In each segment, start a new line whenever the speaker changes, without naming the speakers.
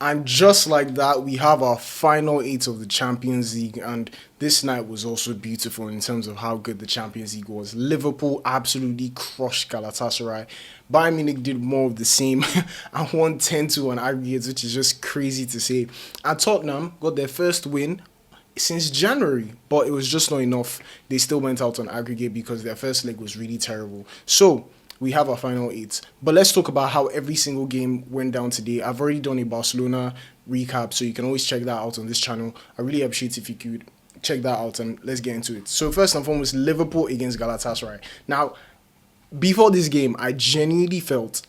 And just like that, we have our final eight of the Champions League. And this night was also beautiful in terms of how good the Champions League was. Liverpool absolutely crushed Galatasaray. Bayern Munich did more of the same and won 10-2 on aggregates, which is just crazy to say. And Tottenham got their first win since January, but it was just not enough. They still went out on aggregate because their first leg was really terrible. So we have our final eight. But let's talk about how every single game went down today. I've already done a Barcelona recap, so you can always check that out on this channel. I really appreciate if you could check that out, and let's get into it. So first and foremost, Liverpool against Galatasaray. Now, before this game, I genuinely felt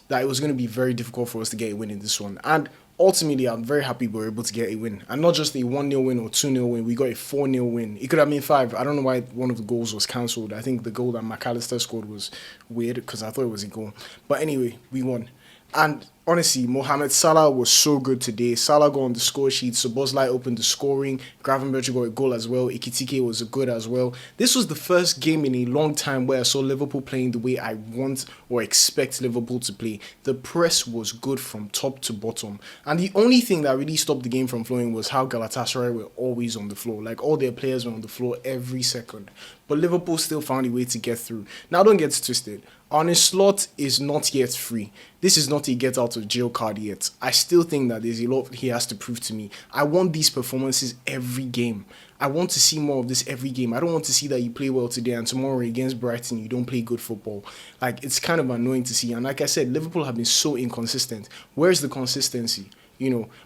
that it was going to be very difficult for us to get a win in this one. And ultimately, I'm very happy we were able to get a win. And not just a 1-0 win or 2-0 win, we got a 4-0 win. It could have been 5. I don't know why one of the goals was cancelled. I think the goal that McAllister scored was weird because I thought it was a goal. But anyway, we won. And honestly, Mohamed Salah was so good today. Salah got on the score sheet. Szoboszlai opened the scoring. Gravenberch got a goal as well. Ekitike was good as well. This was the first game in a long time where I saw Liverpool playing the way I want or expect Liverpool to play. The press was good from top to bottom. And the only thing that really stopped the game from flowing was how Galatasaray were always on the floor. Like, all their players were on the floor every second. But Liverpool still found a way to get through. Now, don't get twisted. Arne Slot is not yet free. This is not a get out of jail card yet. I still think that there's a lot he has to prove to me. I want these performances every game. I want to see more of this every game. I don't want to see that you play well today and tomorrow against Brighton you don't play good football. Like, it's kind of annoying to see. And like I said, Liverpool have been so inconsistent. Where's the consistency?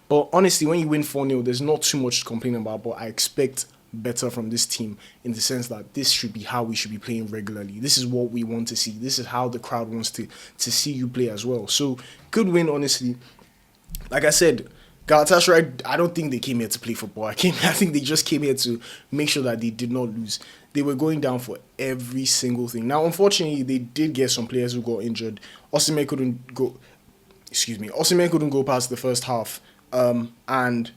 But honestly, when you win 4-0, there's not too much to complain about, but I expect better from this team in the sense that this should be how we should be playing regularly. This is what we want to see. This is how the crowd wants to see you play as well. So, good win, honestly. Like I said, Galatasaray, I don't think they came here to play football. I think they just came here to make sure that they did not lose. They were going down for every single thing. Now, unfortunately, they did get some players who got injured. Osimhen couldn't go past the first half. And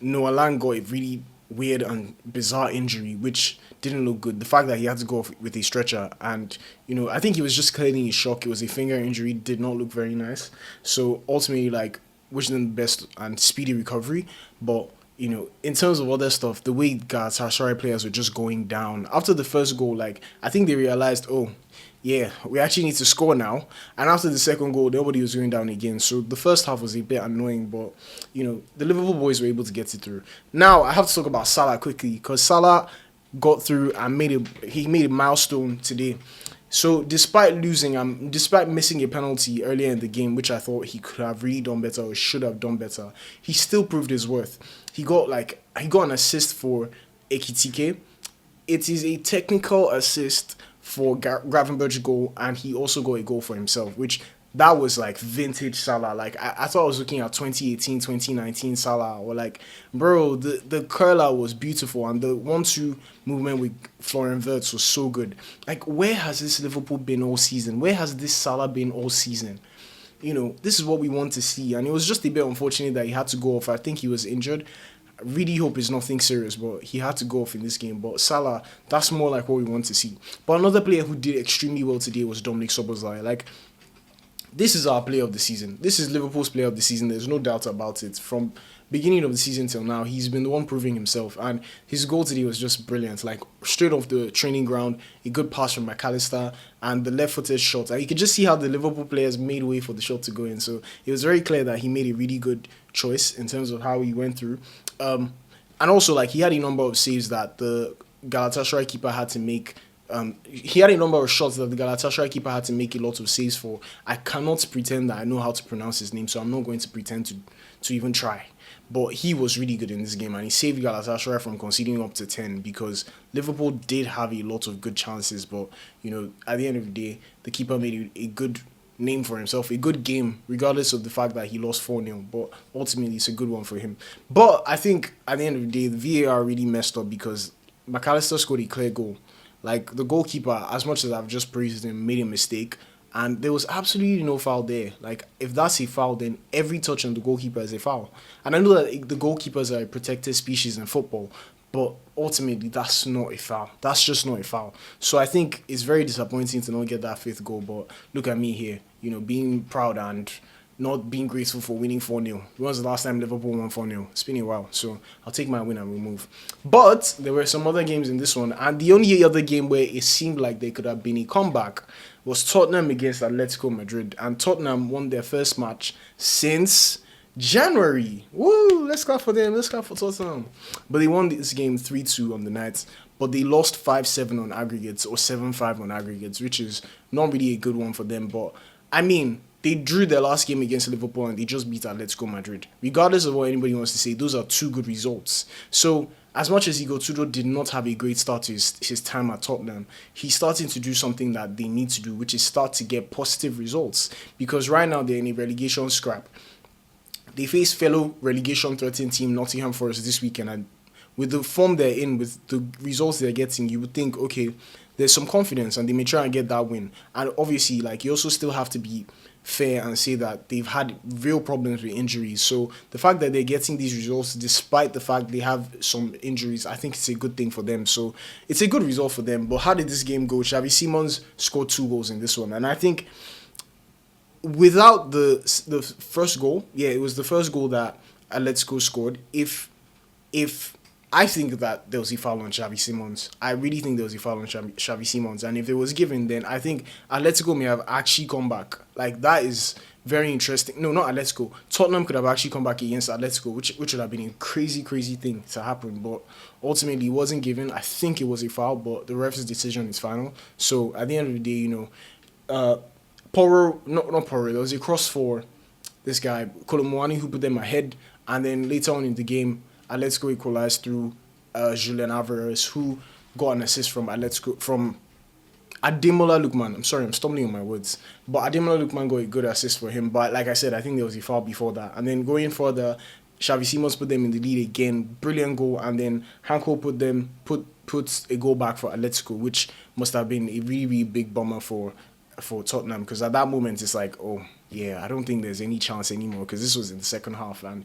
Noah Lang got a really weird and bizarre injury, which didn't look good. The fact that he had to go off with a stretcher, and I think he was just clearing his shock. It was a finger injury, did not look very nice. So ultimately, wishing them the best and speedy recovery. But in terms of other stuff, the way Galatasaray players were just going down after the first goal, I think they realized, oh yeah, we actually need to score now. And after the second goal, nobody was going down again. So the first half was a bit annoying, but, the Liverpool boys were able to get it through. Now, I have to talk about Salah quickly, because Salah got through and made a milestone today. So despite missing a penalty earlier in the game, which I thought he could have really done better or should have done better, he still proved his worth. He got an assist for Ekitike. It is a technical assist for Gravenberch goal, and he also got a goal for himself, which that was vintage Salah. I thought I was looking at 2018, 2019 Salah, or bro, the curler was beautiful, and the 1-2 movement with Florian Wirtz was so good. Where has this Liverpool been all season? Where has this Salah been all season? This is what we want to see, and it was just a bit unfortunate that he had to go off. I think he was injured. Really hope it's nothing serious, but he had to go off in this game. But Salah, that's more like what we want to see. But another player who did extremely well today was Dominik Szoboszlai. This is our player of the season. This is Liverpool's player of the season. There's no doubt about it. From beginning of the season till now, he's been the one proving himself. And his goal today was just brilliant. Straight off the training ground, a good pass from McAllister, and the left-footed shot. You could just see how the Liverpool players made way for the shot to go in. So it was very clear that he made a really good choice in terms of how he went through. And also, he had a number of saves that the Galatasaray keeper had to make. He had a number of shots that the Galatasaray keeper had to make a lot of saves for. I cannot pretend that I know how to pronounce his name, so I'm not going to pretend to even try. But he was really good in this game, and he saved Galatasaray from conceding up to 10, because Liverpool did have a lot of good chances, but, at the end of the day, the keeper made a good name for himself, a good game, regardless of the fact that he lost 4-0, but ultimately it's a good one for him. But I think at the end of the day, the VAR really messed up, because McAllister scored a clear goal. The goalkeeper, as much as I've just praised him, made a mistake, and there was absolutely no foul there. If that's a foul, then every touch on the goalkeeper is a foul. And I know that the goalkeepers are a protected species in football, but ultimately that's not a foul. That's just not a foul. So I think it's very disappointing to not get that fifth goal, but look at me here, being proud and not being grateful for winning 4-0. When was the last time Liverpool won 4-0? It's been a while, so I'll take my win and we'll move. But there were some other games in this one, and the only other game where it seemed like there could have been a comeback was Tottenham against Atletico Madrid, and Tottenham won their first match since January. Woo! Let's clap for them. Let's clap for Tottenham. But they won this game 3-2 on the night, but they lost 5-7 on aggregates or 7-5 on aggregates, which is not really a good one for them. But I mean, they drew their last game against Liverpool and they just beat Atletico Madrid. Regardless of what anybody wants to say, those are two good results. So as much as Igor Tudor did not have a great start to his time at Tottenham, he's starting to do something that they need to do, which is start to get positive results. Because right now they're in a relegation scrap. They face fellow relegation threatened team Nottingham Forest this weekend, and with the form they're in, with the results they're getting, you would think, okay, there's some confidence and they may try and get that win. And obviously, like, you also still have to be fair and say that they've had real problems with injuries. So the fact that they're getting these results despite the fact they have some injuries, I think it's a good thing for them. So it's a good result for them. But how did this game go? Xavi Simons scored 2 goals in this one, and I think without the first goal, it was the first goal that Atletico scored. If I think that there was a foul on Xavi Simons. I really think there was a foul on Xavi Simons. And if it was given, then I think Atletico may have actually come back. Like, that is very interesting. No, not Atletico. Tottenham could have actually come back against Atletico, which would have been a crazy, crazy thing to happen. But ultimately, it wasn't given. I think it was a foul, but the ref's decision is final. So, at the end of the day, not Porro, there was a cross for this guy, Colomwani, who put them ahead. And then later on in the game, Atletico equalized through Julián Álvarez, who got an assist from Ademola Lookman. I'm sorry, I'm stumbling on my words. But Ademola Lookman got a good assist for him. But like I said, I think there was a foul before that. And then going further, Xavi Simons put them in the lead again. Brilliant goal. And then Hanko puts a goal back for Atletico, which must have been a really, really big bummer for Tottenham. Because at that moment, it's like, oh, yeah, I don't think there's any chance anymore. Because this was in the second half. And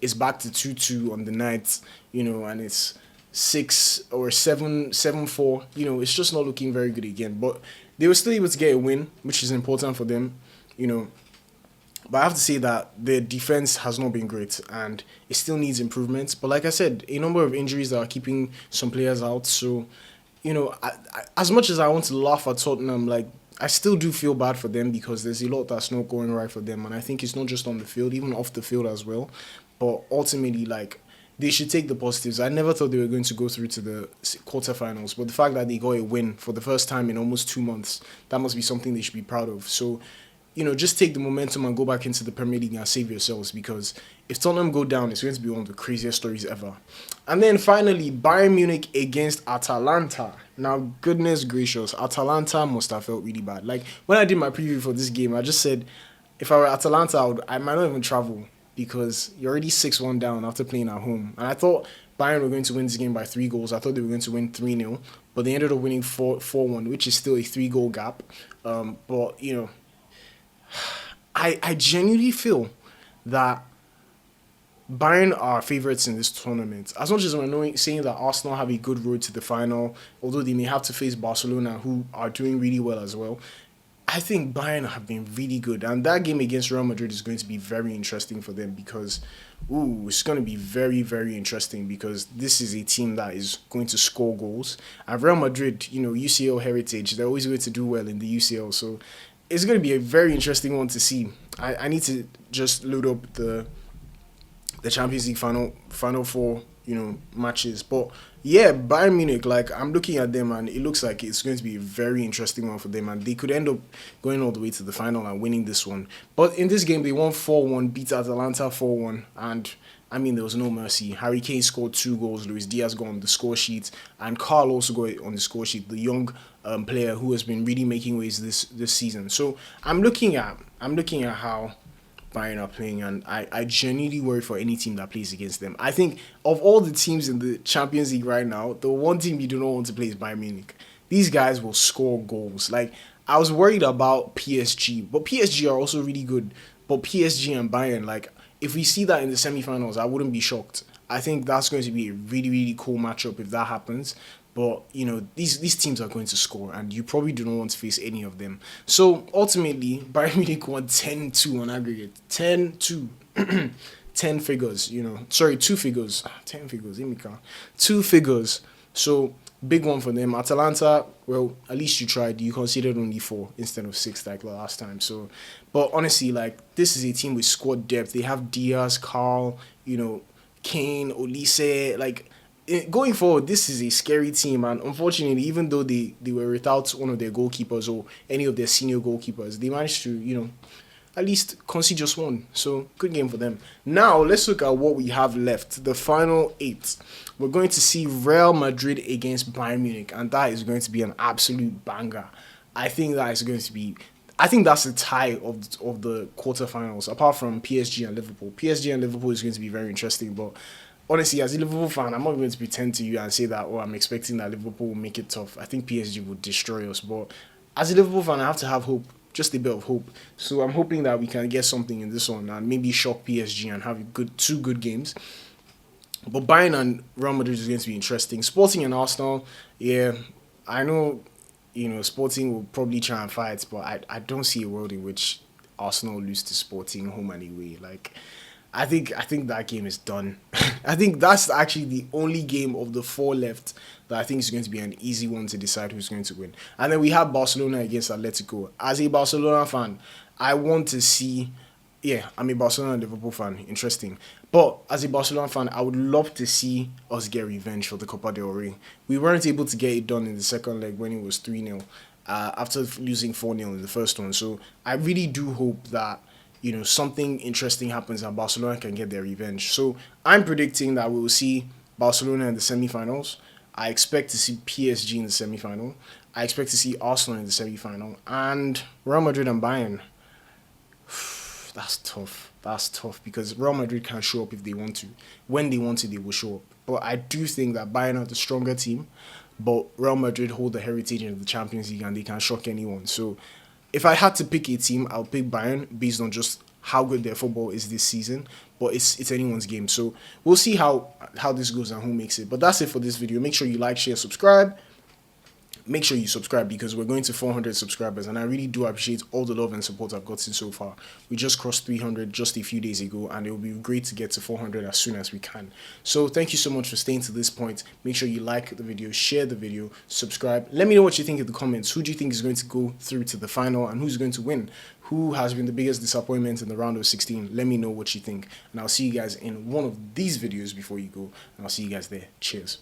it's back to 2-2 on the night, and it's 7-4. It's just not looking very good again. But they were still able to get a win, which is important for them, But I have to say that their defense has not been great and it still needs improvements. But like I said, a number of injuries that are keeping some players out. So, as much as I want to laugh at Tottenham, like, I still do feel bad for them because there's a lot that's not going right for them. And I think it's not just on the field, even off the field as well. But ultimately, like, they should take the positives. I never thought they were going to go through to the quarterfinals. But the fact that they got a win for the first time in almost 2 months, that must be something they should be proud of. So, just take the momentum and go back into the Premier League and save yourselves. Because if Tottenham go down, it's going to be one of the craziest stories ever. And then finally, Bayern Munich against Atalanta. Now, goodness gracious, Atalanta must have felt really bad. Like, when I did my preview for this game, I just said, if I were Atalanta, I might not even travel. Because you're already 6-1 down after playing at home. And I thought Bayern were going to win this game by 3 goals. I thought they were going to win 3-0. But they ended up winning 4-1, which is still a 3-goal gap. But, I genuinely feel that Bayern are favourites in this tournament. As much as I'm saying that Arsenal have a good road to the final, although they may have to face Barcelona, who are doing really well as well, I think Bayern have been really good. And that game against Real Madrid is going to be very interesting for them because, it's going to be very, very interesting because this is a team that is going to score goals. And Real Madrid, UCL heritage, they're always going to do well in the UCL. So it's going to be a very interesting one to see. I need to just load up the Champions League final 4, matches. But yeah, Bayern Munich, like, I'm looking at them and it looks like it's going to be a very interesting one for them and they could end up going all the way to the final and winning this one. But in this game, they won 4-1, beat Atalanta 4-1, and I mean, there was no mercy. Harry Kane scored 2 goals, Luis Diaz got on the score sheet, and Carl also got on the score sheet, the young player who has been really making waves this season. So I'm looking at how Bayern are playing, and I genuinely worry for any team that plays against them. I think of all the teams in the Champions League right now, the one team you do not want to play is Bayern Munich. These guys will score goals. Like, I was worried about PSG, but PSG are also really good. But PSG and Bayern, like, if we see that in the semi-finals, I wouldn't be shocked. I think that's going to be a really, really cool matchup if that happens. But you know, these teams are going to score, and you probably do not want to face any of them. So ultimately, Bayern Munich won 10-2 on aggregate. 10-2. 10 figures, you know. Sorry, 2 figures. 10 figures, let me count. 2 figures. So big one for them. Atalanta, well, at least you tried. You considered only 4 instead of 6 like the last time. So, but honestly, like, this is a team with squad depth. They have Diaz, Carl, you know, Kane, Olise, like, going forward, this is a scary team, and unfortunately, even though they were without one of their goalkeepers or any of their senior goalkeepers, they managed to, you know, at least concede just one. So, good game for them. Now, let's look at what we have left. The final 8. We're going to see Real Madrid against Bayern Munich, and that is going to be an absolute banger. I think that's the tie of the quarterfinals, apart from PSG and Liverpool. PSG and Liverpool is going to be very interesting, but honestly, as a Liverpool fan, I'm not going to pretend to you and say that, oh, I'm expecting that Liverpool will make it tough. I think PSG will destroy us. But as a Liverpool fan, I have to have hope, just a bit of hope. So I'm hoping that we can get something in this one and maybe shock PSG and have two good games. But Bayern and Real Madrid is going to be interesting. Sporting and Arsenal, yeah, I know, you know, Sporting will probably try and fight, but I don't see a world in which Arsenal lose to Sporting home and away. Like, I think that game is done. I think that's actually the only game of the 4 left that I think is going to be an easy one to decide who's going to win. And then we have Barcelona against Atletico. As a Barcelona fan, I want to see... Yeah, I'm a Barcelona and Liverpool fan. Interesting. But as a Barcelona fan, I would love to see us get revenge for the Copa del Rey. We weren't able to get it done in the second leg when it was 3-0 after losing 4-0 in the first one. So I really do hope that, you know, something interesting happens and Barcelona can get their revenge. So I'm predicting that we will see Barcelona in the semi-finals. I expect to see PSG in the semi-final. I expect to see Arsenal in the semi-final. And Real Madrid and Bayern. That's tough. That's tough because Real Madrid can show up if they want to. When they want to, they will show up. But I do think that Bayern are the stronger team. But Real Madrid hold the heritage in the Champions League and they can shock anyone. So if I had to pick a team, I'll pick Bayern based on just how good their football is this season. But it's anyone's game. So we'll see how this goes and who makes it. But that's it for this video. Make sure you like, share, subscribe. Make sure you subscribe because we're going to 400 subscribers and I really do appreciate all the love and support I've gotten so far. We just crossed 300 just a few days ago and it will be great to get to 400 as soon as we can. So thank you so much for staying to this point. Make sure you like the video, share the video, subscribe. Let me know what you think in the comments. Who do you think is going to go through to the final and who's going to win? Who has been the biggest disappointment in the round of 16? Let me know what you think and I'll see you guys in one of these videos before you go and I'll see you guys there. Cheers.